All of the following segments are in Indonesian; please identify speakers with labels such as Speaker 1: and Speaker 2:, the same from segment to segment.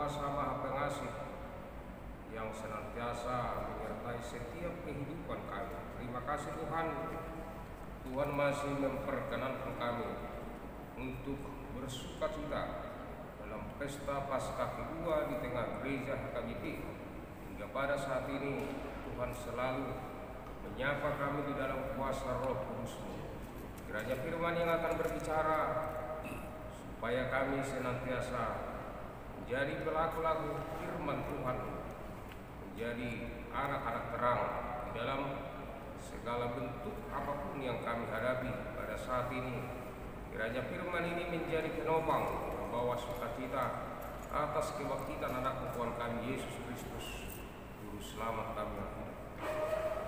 Speaker 1: Kuasa Maha Pengasih yang senantiasa menyertai setiap kehidupan kami. Terima kasih Tuhan. Tuhan masih memperkenankan kami untuk bersukacita dalam pesta Paskah kedua di tengah gereja HKBP. Hingga pada saat ini Tuhan selalu menyapa kami di dalam kuasa Roh Kudus-Mu. Kiranya firman yang akan berbicara supaya kami senantiasa menjadi pelaku-pelaku firman Tuhan, menjadi anak-anak terang di dalam segala bentuk apapun yang kami hadapi pada saat ini. Kiranya firman ini menjadi penopang membawa sukacita atas kebangkitan anak Tuhan kami Yesus Kristus, Juru Selamat kami.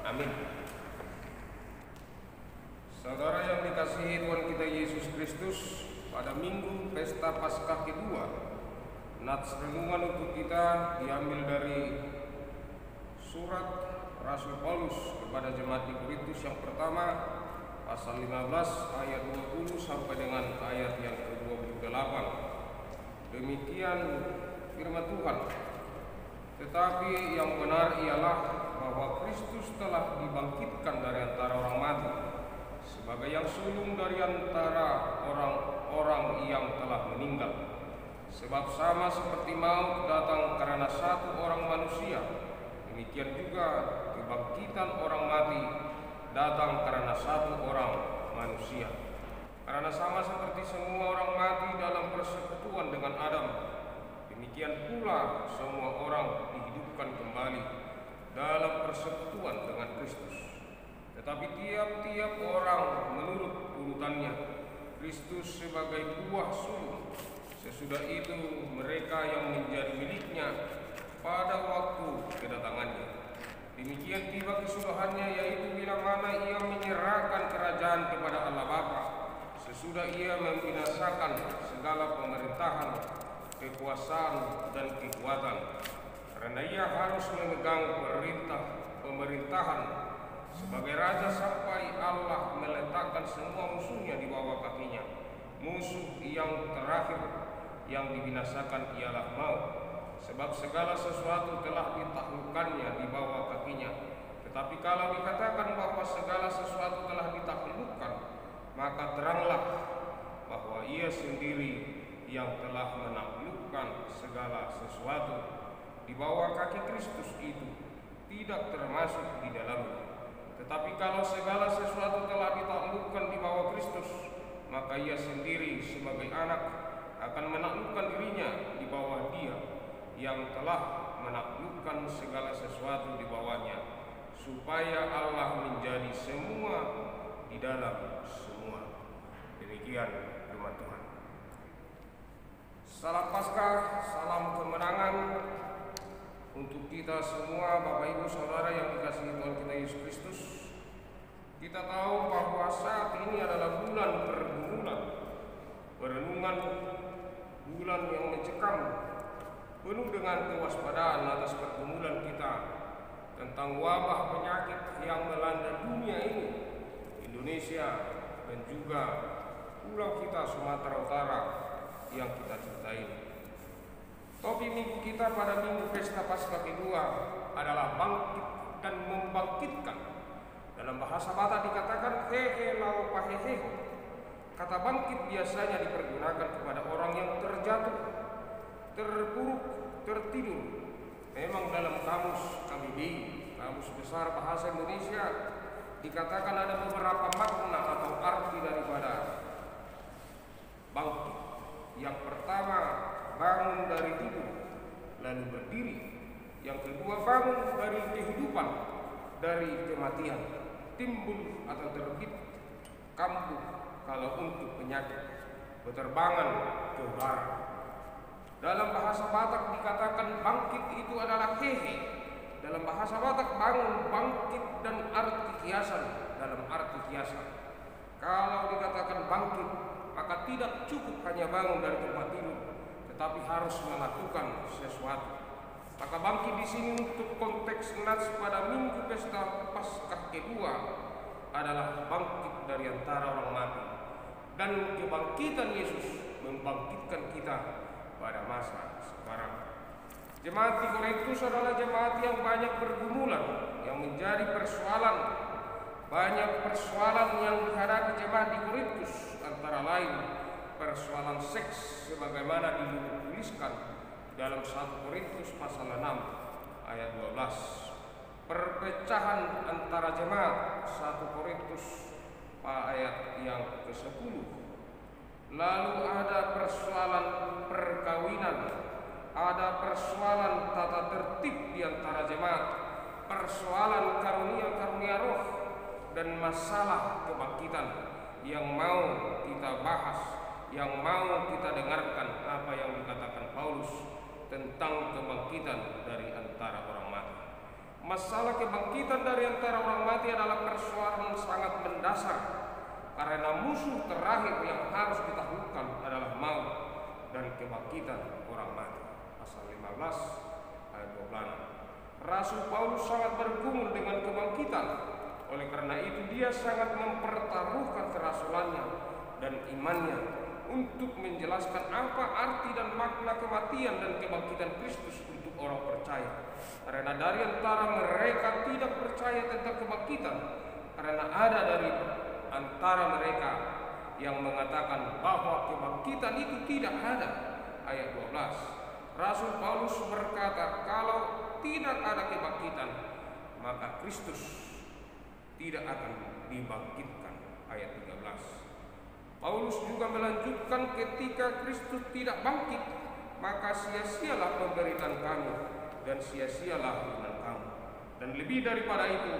Speaker 1: Amin. Saudara yang dikasihi Tuhan kita Yesus Kristus, pada minggu pesta Paskah kedua, nats renungan untuk kita diambil dari surat Rasul Paulus kepada jemaat di Korintus yang pertama, pasal 15 ayat 20 sampai dengan ayat yang ke-28. Demikian firman Tuhan. Tetapi yang benar ialah bahwa Kristus telah dibangkitkan dari antara orang mati, sebagai yang sulung dari antara orang-orang yang telah meninggal. Sebab sama seperti maut datang karena satu orang manusia, demikian juga kebangkitan orang mati datang karena satu orang manusia. Karena sama seperti semua orang mati dalam persekutuan dengan Adam, demikian pula semua orang dihidupkan kembali dalam persekutuan dengan Kristus. Tetapi tiap-tiap orang menurut urutannya, Kristus sebagai buah sulung, sesudah itu mereka yang menjadi miliknya pada waktu kedatangannya. Demikian tiba kesudahannya, yaitu bila mana ia menyerahkan kerajaan kepada Allah Bapa, sesudah ia membinasakan segala pemerintahan, kekuasaan dan kekuatan. Karena ia harus memegang pemerintahan sebagai raja sampai Allah meletakkan semua musuhnya di bawah kakinya. Musuh yang terakhir yang dibinasakan ialah maut, sebab segala sesuatu telah ditaklukkannya di bawah kakinya. Tetapi kalau dikatakan bahwa segala sesuatu telah ditaklukkan, maka teranglah bahwa ia sendiri yang telah menaklukkan segala sesuatu di bawah kaki Kristus itu tidak termasuk di dalamnya. Tetapi kalau segala sesuatu telah ditaklukkan di bawah Kristus, maka ia sendiri sebagai anak akan menaklukkan dirinya di bawah Dia yang telah menaklukkan segala sesuatu di bawahnya, supaya Allah menjadi semua di dalam semua. Demikian firman Tuhan. Salam Paskah, salam kemenangan untuk kita semua, Bapak Ibu Saudara yang dikasihi Tuhan kita Yesus Kristus. Kita tahu bahwa saat ini adalah bulan pergumulan, perenungan bulan yang mencekam, penuh dengan kewaspadaan atas pergumulan kita tentang wabah penyakit yang melanda dunia ini, Indonesia dan juga pulau kita Sumatera Utara yang kita cintai. Topik minggu kita pada minggu pesta Paskah kedua adalah bangkit dan membangkitkan. Dalam bahasa Batak dikatakan hehe lau pahehe. Kata bangkit biasanya dipergunakan kepada orang yang terjatuh, terpuruk, tertidur. Memang dalam kamus KBBI, Kamus Besar Bahasa Indonesia, dikatakan ada beberapa makna atau arti daripada bangkit. Yang pertama, bangun dari tidur lalu berdiri. Yang kedua, bangun dari kehidupan, dari kematian, timbul atau terbit kambuh kalau untuk penyakit, berterbangan ke barat. Dalam bahasa Batak dikatakan bangkit itu adalah hehe. Dalam bahasa Batak bangun, bangkit dan arti kiasan, dalam arti kiasan. Kalau dikatakan bangkit, maka tidak cukup hanya bangun dari tempat tidur, tetapi harus melakukan sesuatu. Maka bangkit di sini untuk konteks nats pada minggu pesta Paskah kedua adalah bangkit dari antara orang mati, dan kebangkitan Yesus membangkitkan kita pada masa sekarang. Jemaat di Korintus adalah jemaat yang banyak bergumulan, yang menjadi persoalan. Banyak persoalan yang dihadapi jemaat di Korintus, antara lain persoalan seks sebagaimana dituliskan dalam 1 Korintus pasal 6 ayat 12. Perpecahan antara jemaat 1 Korintus ayat yang ke-10. Lalu ada persoalan perkawinan, ada persoalan tata tertib di antara jemaat, persoalan karunia-karunia roh, dan masalah kebangkitan yang mau kita bahas, yang mau kita dengarkan apa yang dikatakan Paulus tentang kebangkitan dari antara orang mati. Masalah kebangkitan dari antara orang mati adalah persoalan sangat mendasar, karena musuh terakhir yang harus ditaklukkan adalah maut dan kebangkitan orang mati. Pasal 15 ayat 26. Rasul Paulus sangat bergumul dengan kebangkitan. Oleh karena itu dia sangat mempertaruhkan kerasulannya dan imannya untuk menjelaskan apa arti dan makna kematian dan kebangkitan Kristus untuk orang percaya. Karena dari antara mereka tidak percaya tentang kebangkitan, karena ada dari antara mereka yang mengatakan bahwa kebangkitan itu tidak ada. Ayat 12. Rasul Paulus berkata, kalau tidak ada kebangkitan, maka Kristus tidak akan dibangkitkan. Ayat 13. Paulus juga melanjutkan, ketika Kristus tidak bangkit, maka sia-sialah pemberitaan kami dan sia-sialah iman kamu. Dan lebih daripada itu,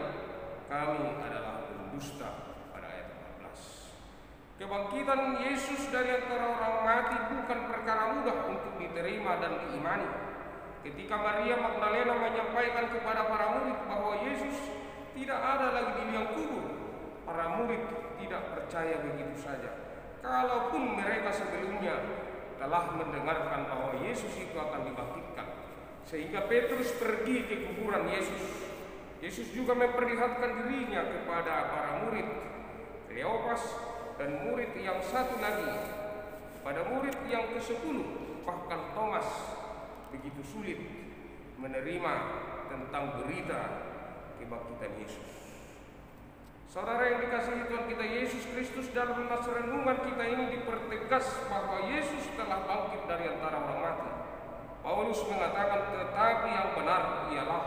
Speaker 1: kami adalah pendusta. Pada ayat 14. Kebangkitan Yesus dari antara orang mati bukan perkara mudah untuk diterima dan diimani. Ketika Maria Magdalena menyampaikan kepada para murid bahwa Yesus tidak ada lagi di liang kubur, para murid tidak percaya begitu saja. Kalaupun mereka sebelumnya telah mendengarkan bahwa Yesus itu akan dibangkitkan. Sehingga Petrus pergi ke kuburan Yesus. Yesus juga memperlihatkan dirinya kepada para murid, Kleopas dan murid yang satu lagi. Pada murid yang ke-10, bahkan Thomas begitu sulit menerima tentang berita kebangkitan Yesus. Saudara yang dikasihi Tuhan kita Yesus Kristus, dalam masa renungan kita ini dipertegas bahwa Yesus telah bangkit dari antara orang mati. Paulus mengatakan, tetapi yang benar ialah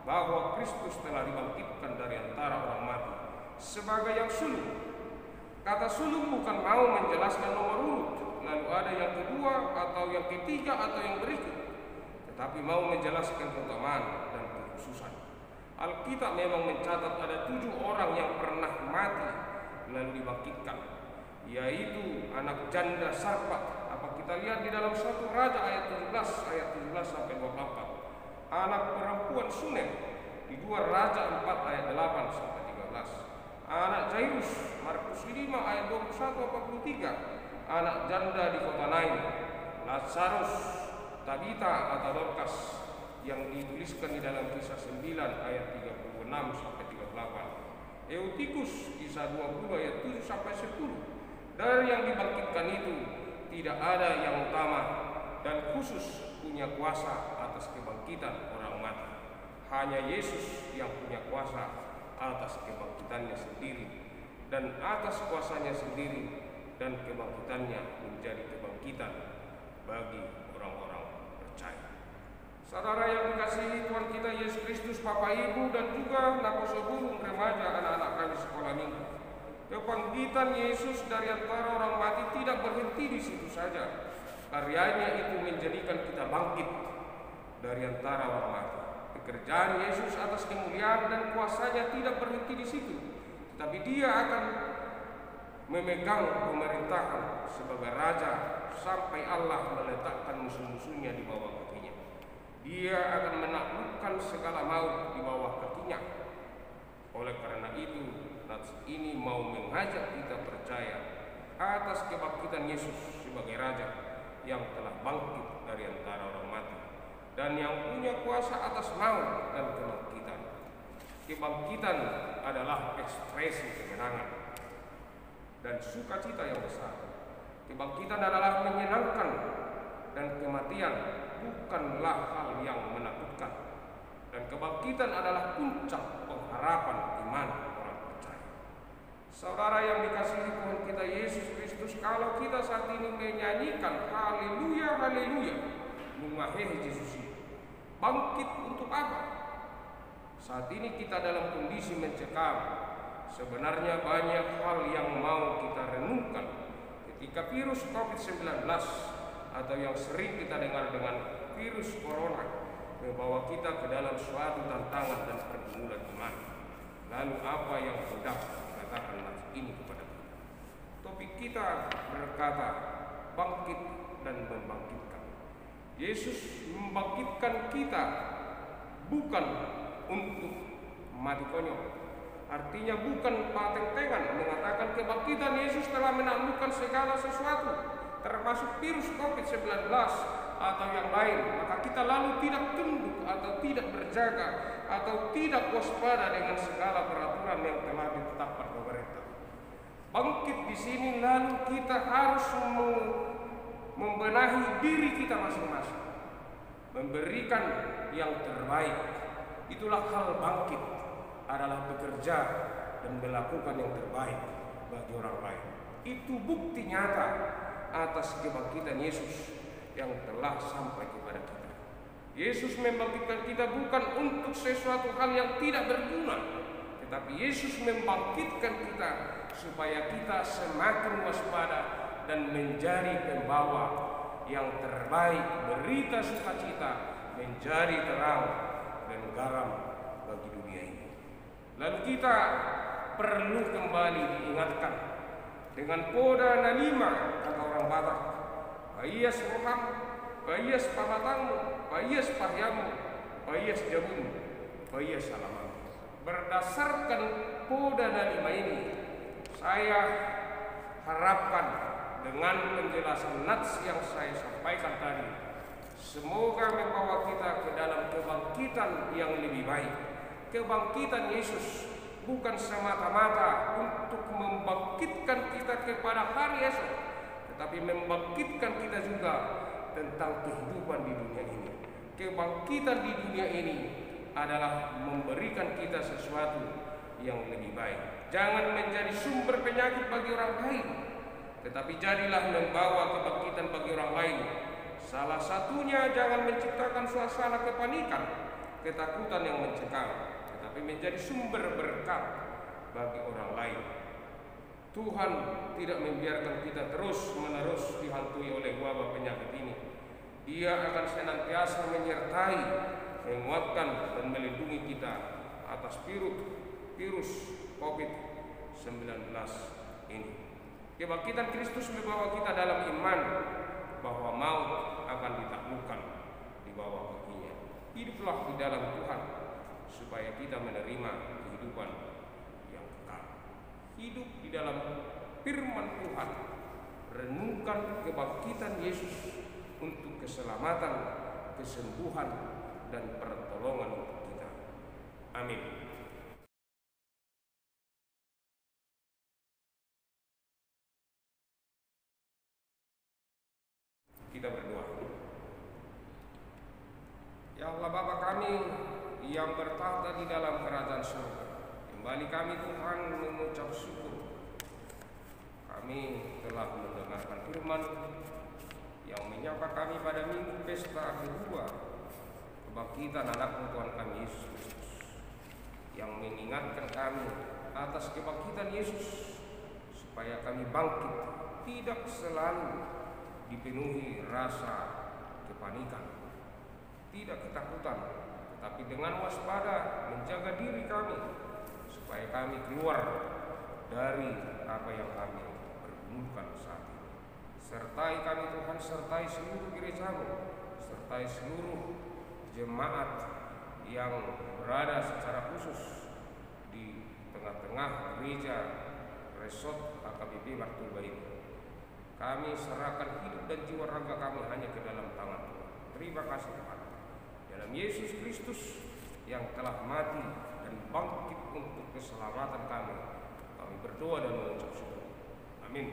Speaker 1: bahwa Kristus telah dibangkitkan dari antara orang mati sebagai yang sulung. Kata sulung bukan mau menjelaskan nomor urut, lalu ada yang kedua atau yang ketiga atau yang berikut, tetapi mau menjelaskan keutamaan dan kekhususan. Alkitab memang mencatat ada 7 orang yang pernah mati lalu dibangkitkan, yaitu anak janda Sarpat. Apa kita lihat di dalam 1 Raja ayat 17 sampai 24. Anak perempuan Sunem di 2 Raja 4 ayat 8 sampai 13. Anak Jairus, Markus 5 ayat 21-43. Anak janda di kota Nain, Lazarus, Tabita atau Dorcas, yang dituliskan di dalam Kisah 9 ayat 36 sampai 38. Eutikus, Kisah 20 ayat 7 sampai 10. Dari yang dibangkitkan itu tidak ada yang utama dan khusus punya kuasa atas kebangkitan orang mati. Hanya Yesus yang punya kuasa atas kebangkitannya sendiri, dan atas kuasanya sendiri dan kebangkitannya menjadi kebangkitan bagi orang-orang percaya. Saudara yang dikasihi Tuhan kita Yesus Kristus, Bapak Ibu dan juga nakoso burung remaja anak-anak kami sekolah minggu, kebangkitan Yesus dari antara orang mati tidak berhenti di situ saja. Karyanya itu menjadikan kita bangkit dari antara orang mati. Pekerjaan Yesus atas kemuliaan dan kuasanya tidak berhenti di situ, tapi Dia akan memegang pemerintahan sebagai Raja sampai Allah meletakkan musuh-musuhnya di bawah kakinya. Dia akan menaklukkan segala maut di bawah kakinya. Oleh karena itu, nats ini mau mengajak kita percaya atas kebangkitan Yesus sebagai Raja yang telah bangkit dari antara orang mati dan yang punya kuasa atas maut dan kebangkitan. Kebangkitan adalah ekspresi kemenangan dan sukacita yang besar. Kebangkitan adalah menyenangkan dan kematian bukanlah hal yang menakutkan, dan kebangkitan adalah puncak pengharapan iman orang percaya. Saudara yang dikasihi Tuhan kita Yesus Kristus, kalau kita saat ini menyanyikan haleluya, haleluya, mengahehi Yesus, bangkit untuk apa? Saat ini kita dalam kondisi mencekam. Sebenarnya banyak hal yang mau kita renungkan ketika virus COVID-19 atau yang sering kita dengar dengan virus corona membawa kita ke dalam suatu tantangan dan pergumulan iman. Lalu apa yang hendak dikatakan ini kepada kita? Topik kita berkata bangkit dan membangkitkan. Yesus membangkitkan kita bukan untuk mati konyol. Artinya bukan pateng-tengan mengatakan kebangkitan Yesus telah menaklukkan segala sesuatu, termasuk virus COVID-19 atau yang lain. Maka kita lalu tidak tunduk atau tidak berjaga atau tidak waspada dengan segala peraturan yang telah ditetapkan pemerintah. Bangkit di sini lalu kita harus membenahi diri kita masing-masing, memberikan yang terbaik. Itulah hal bangkit, adalah bekerja dan melakukan yang terbaik bagi orang lain. Itu bukti nyata atas kebangkitan Yesus yang telah sampai kepada kita. Yesus membangkitkan kita bukan untuk sesuatu hal yang tidak berguna, tetapi Yesus membangkitkan kita supaya kita semakin waspada dan menjadi pembawa yang terbaik, berita sukacita, menjadi terang dan garam bagi dunia ini. Lalu kita perlu kembali diingatkan dengan poda nalima, kata orang Batak, bayas roham, bayas pamatangmu, bayas pahyamu, bayas jabun, bayas salaman. Berdasarkan poda nalima ini, saya harapkan dengan penjelasan nats yang saya sampaikan tadi, semoga membawa kita ke dalam kebangkitan yang lebih baik. Kebangkitan Yesus bukan semata-mata untuk membangkitkan kita kepada hari esok, tetapi membangkitkan kita juga tentang kehidupan di dunia ini. Kebangkitan di dunia ini adalah memberikan kita sesuatu yang lebih baik. Jangan menjadi sumber penyakit bagi orang lain, tetapi jadilah membawa kebangkitan bagi orang lain. Salah satunya jangan menciptakan suasana kepanikan, ketakutan yang mencekam, tetapi menjadi sumber berkat bagi orang lain. Tuhan tidak membiarkan kita terus-menerus dihantui oleh wabah penyakit ini. Dia akan senantiasa menyertai, menguatkan dan melindungi kita atas virus COVID-19 ini. Kebangkitan Kristus membawa kita dalam iman bahwa maut akan ditaklukkan di bawah kakinya. Hiduplah di dalam Tuhan supaya kita menerima kehidupan yang kekal. Hidup di dalam firman Tuhan, renungkan kebangkitan Yesus untuk keselamatan, kesembuhan, dan pertolongan untuk kita. Amin. Kita berdoa. Ya Allah Bapa kami yang bertahta di dalam kerajaan surga, kembali kami Tuhan mengucap syukur. Kami telah mendengarkan firman yang menyapa kami pada minggu pesta kedua kebangkitan anak Tuhan kami Yesus Kristus, yang mengingatkan kami atas kebangkitan Yesus supaya kami bangkit, tidak selalu dipenuhi rasa kepanikan, tidak ketakutan, tetapi dengan waspada menjaga diri kami supaya kami keluar dari apa yang kami pergumulkan saat ini. Sertai kami Tuhan, sertai seluruh gerejamu, sertai seluruh jemaat yang berada secara khusus di tengah-tengah gereja Resort HKBP Martuba ini. Kami serahkan hidup dan jiwa raga kami hanya ke dalam tangan Tuhan. Terima kasih Tuhan. Dalam Yesus Kristus yang telah mati dan bangkit untuk keselamatan kami, kami berdoa dan mengucap syukur. Amin.